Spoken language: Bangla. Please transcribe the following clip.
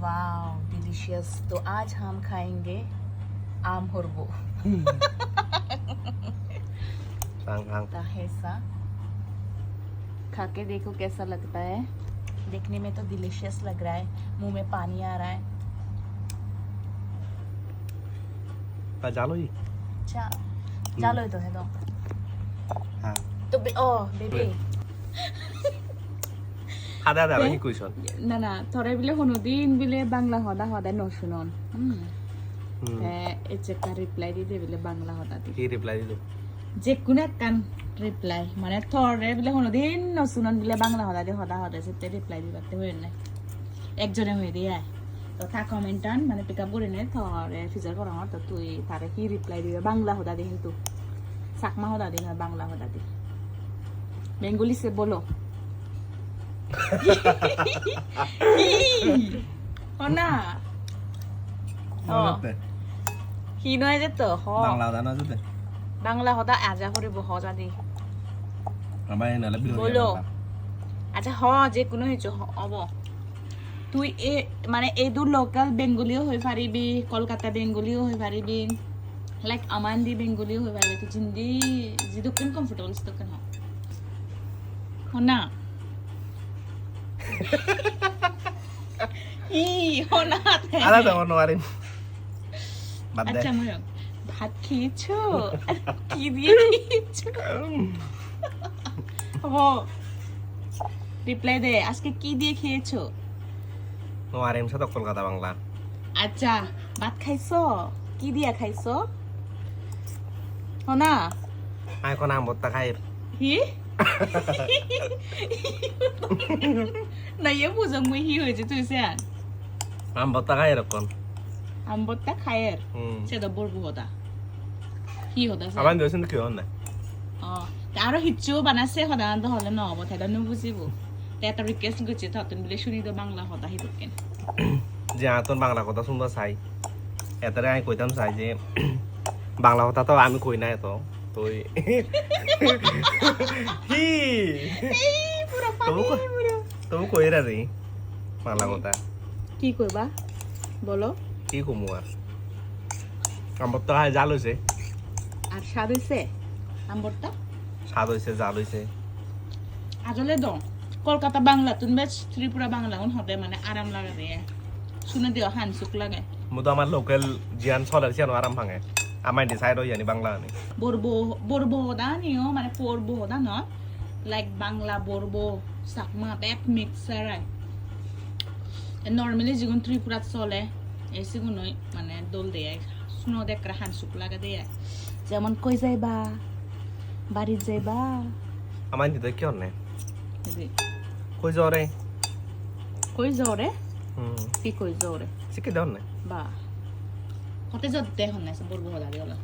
Wow delicious. तो आज हम खाएंगे आम हुरबो। ऐसा खा के देखो कैसा लगता है। देखने में तो डिलीशियस लग रहा है, मुंह में पानी आ रहा है। जालो ही जालो तो है दो। हाँ तो ओ बेबी আদা আদা কি কইছন না না থরে বিলে হনুদিন বিলে বাংলা হদা হদা নশুনন একটা রিপ্লাই দিতে বিলে বাংলা হদা দি কি রিপ্লাই দিল যে কোন একখান রিপ্লাই মানে থরে বিলে হনুদিন নশুনন বিলে বাংলা হদা দি হদা হদা সেতে রিপ্লাই দিবাতে হই না একজনে হই দিয়া তো তা কমেন্টান মানে পিকআপ করে নে থরে ফিজার করা তো তুই তারে কি রিপ্লাই দিবে বাংলা হদা দি কিন্তু সাকমা হদা দি না বাংলা হদা দি বেঙ্গলি সে বলো না কি নয় যে তো বাংলা জানা যেতে বাংলা হদা আজা করিব হজা দি আমার নালে বলো আচ্ছা হ যে কোনো হইছো হব তুই এ মানে এই দু লোকাল বেঙ্গলিও হই পারিবি কলকাতা বেঙ্গলিও হই পারিবি লাইক আমান্দি বেঙ্গলিও হই পারিবি তুই জিন্দি জিদুকন কমফর্টেবল সিদুকন হ না আলাদা মনে পারেন আচ্ছা মনে ভাত খেয়েছো কি দিয়ে খেয়েছো ও রিপ্লাই দে আজকে কি দিয়ে খেয়েছো নোয়ারেম সাথে কলকাতা বাংলা আচ্ছা ভাত খাইছো কি দিয়া খাইছো না এখন আম ভর্তা খাই হি না ইয়ে বুঝো মুই হি হয়েছে তুই সেন আম ভর্তা খাই এরকম আম্বরটা খায়ের সেটা বলবো হদা কি হদা আবার দিয়েছেন কি হন না আরো হিচ্ছু বানাছে হদা আনতে হলে নহব তাইলে নুবুজিব তাই একটা রিকোয়েস্ট করছে ততন বলে শুনি তো বাংলা হদা হিদকেন যে আতন বাংলা কথা শুনবা চাই এটারে আমি কইতাম চাই যে বাংলা কথা তো আমি কই না এত তুই হি পুরো পানি পুরো তুমি কই রে রে বাংলা কথা কি কইবা বলো কি কমু আর আম্বরটা খাই জাল হইছে আর স্বাদ হইছে আম্বরটা স্বাদ হইছে জাল হইছে আসলে তো কলকাতা বাংলা তুমি বেশ ত্রিপুরা বাংলা উন হতে মানে আরাম লাগে রে শুনে দিও হানসুক লাগে মুতো আমার লোকাল জিয়ান ছলার সিয়ানো আরাম ভাঙে আমার ডিসাইড হই জানি বাংলা নি বরবো হদা নিও মানে পড়বো হদা ন লাইক বাংলা বরবো সাকমা এক মিক্সার নর্মালি যেগুন ত্রিপুরা চলে এই সেগুনই মানে দোল দেয় শুনো দেখরা হানসুক লাগা দেয় যেমন কই যাইবা বাড়ি যাইবা আমার দিতে কি হনে কই জরে কই জরে কি কই জরে শিখে দাও না বা কতে যতে হনে বলবো হদা দিওলা